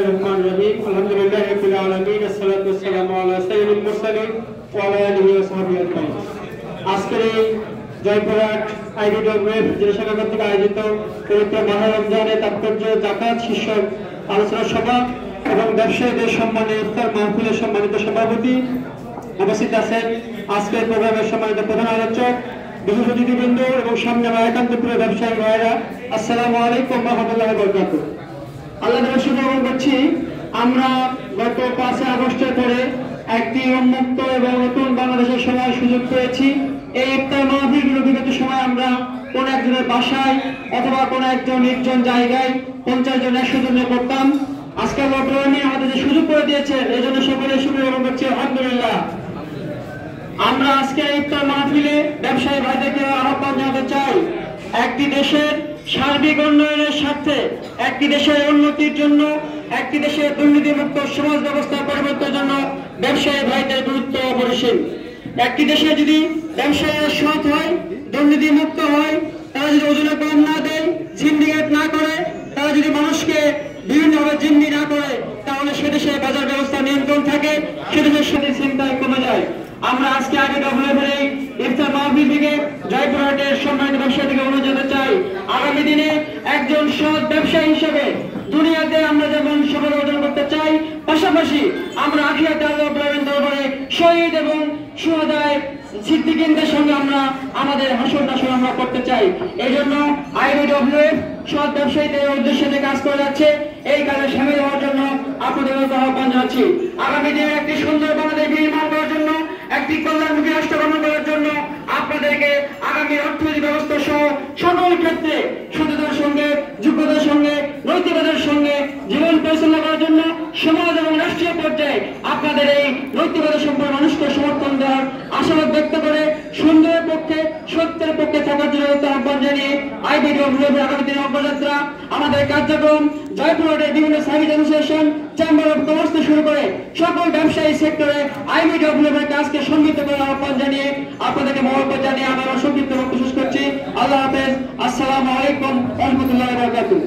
बिस्मिल्लाहिर्रहमानिर्रहीम अल्हम्दुलिल्लाहि रब्बिल आलामीन अस्सलातु वस्सलामु अला साय्यिदिल मुरसालिन ওয়া আলা আলিহি ওয়া সাহবিহি আজমাইন। আজকের এই জয়পুরহাট আইবিডব্লিউএফ জেলা শাখা কর্তৃক আয়োজিত পবিত্র মাহে রমজানের তাৎপর্য জাকাত শীর্ষক আলোচনা সভা এবং ব্যবসায়ীদের সম্মানে ইফতার মাহফিলের সম্মানিত সভাপতি উপস্থিত আছেন। আজকের প্রোগ্রামের সম্মানিত প্রধান আলোচক বিশেষ অতিথিবৃন্দ এবং সামনে একান্ত প্রিয় ব্যবসায়ী ভাইয়েরা, আসসালামু আলাইকুম ওয়া রাহমাতুল্লাহি ওয়া বারাকাতুহু। আল্লাহর শুকর করছি, আমরা গত 5 আগস্টের পরে একটি উন্মুক্ত এবং নতুন বাংলাদেশের সময় সুযোগ পেয়েছি। এই ইফতার মাহফিলগুলো বিগত সময় আমরা কোন একজনের বাসায় অথবা কোন একজন নির্জন জায়গায় 50 জন 100 জনে করতাম। আজকে লকডাউনে আমাদের যে সুযোগ করে দিয়েছে এই জন্য সকলে শুকরিয়া জ্ঞাপন করছি, আলহামদুলিল্লাহ। আমরা আজকে ইফতার মাহফিলে ব্যবসায়ী ভাইদেরকে আহ্বান জানাতে চাই, একটি দেশের সার্বিক উন্নয়নের স্বার্থে, একটি দেশের উন্নতির জন্য, একটি দেশের দুর্নীতিমুক্ত সমাজ ব্যবস্থা পরিবর্তনের জন্য ব্যবসায়ী ভাইদের গুরুত্ব অপরিসীম। একটি দেশে যদি ব্যবসায়ীরা সৎ হয়, দুর্নীতিমুক্ত হয়, তারা যদি ওজনে কম না দেয়, সিন্ডিকেট না করে, তারা যদি মানুষকে বিভিন্নভাবে জিম্মি না করে, তাহলে সে দেশে বাজার ব্যবস্থা নিয়ন্ত্রণ থাকে, সে দেশের সাথে চিন্তায় কমে যায়। আমরা আজকে আইবিডব্লিউএফ এই ইফতার মাহফিল থেকে জয়পুরহাটের সম্মানিত ব্যবসায়ী থেকে অনুরোধ জানাতে চাই, আগামী দিনে একজন সৎ ব্যবসায়ী হিসেবে দুনিয়াতে আমরা যেমন সফলতা অর্জন করতে চাই, পাশাপাশি আমরা আখিরাতে আল্লাহ রাব্বুল দরবারে শহীদ এবং শুহাদায়ে সিদ্দিকীনদের সঙ্গে আমরা আমাদের হাসর নাসর আমরা করতে চাই। এই জন্য আইবিডব্লিউএফ সৎ ব্যবসায়ীদের উদ্দেশ্যে কাজ করে যাচ্ছে। এই কাজে সামিল হওয়ার জন্য আপনাদের আহ্বান জানাচ্ছি। আগামী দিনে একটি সুন্দর বাংলাদেশ নির্মাণ করার জন্য, একটি কল্যাণমুখী রাষ্ট্র গঠন করার জন্য আপনাদেরকে আগামী অর্থনৈতিক ব্যবস্থা সহ সকল ক্ষেত্রে সততার সঙ্গে, যোগ্যতার সঙ্গে, নৈতিকতার সঙ্গে জীবন পরিচালনা করার জন্য সমাজ এবং রাষ্ট্রীয় পর্যায়ে আপনাদের এই নৈতিকতা সম্পন্ন মানুষকে সমর্থন দেওয়ার আশাবাদ ব্যক্ত করে সুন্দরের পক্ষে, সত্যের পক্ষে থাকার জন্য আহ্বান জানিয়ে আইবিডব্লিউএফ আগামী দিনের অগ্রযাত্রা, আমাদের কার্যক্রম জয়পুরহাটের বিভিন্ন service association, chamber of commerce থেকে শুরু করে সকল ব্যবসায়ী সেক্টরে আইবিডব্লিউএফ এর কাজকে সমৃদ্ধ করার আহ্বান জানিয়ে আপনাদেরকে মহব্বত জানিয়ে আমার সংক্ষিপ্ত বক্তব্য শেষ করছি। আল্লাহ হাফেজ। আসসালামু আলাইকুম ওয়া রাহমাতুল্লাহি ওয়া বারাকাতুহু।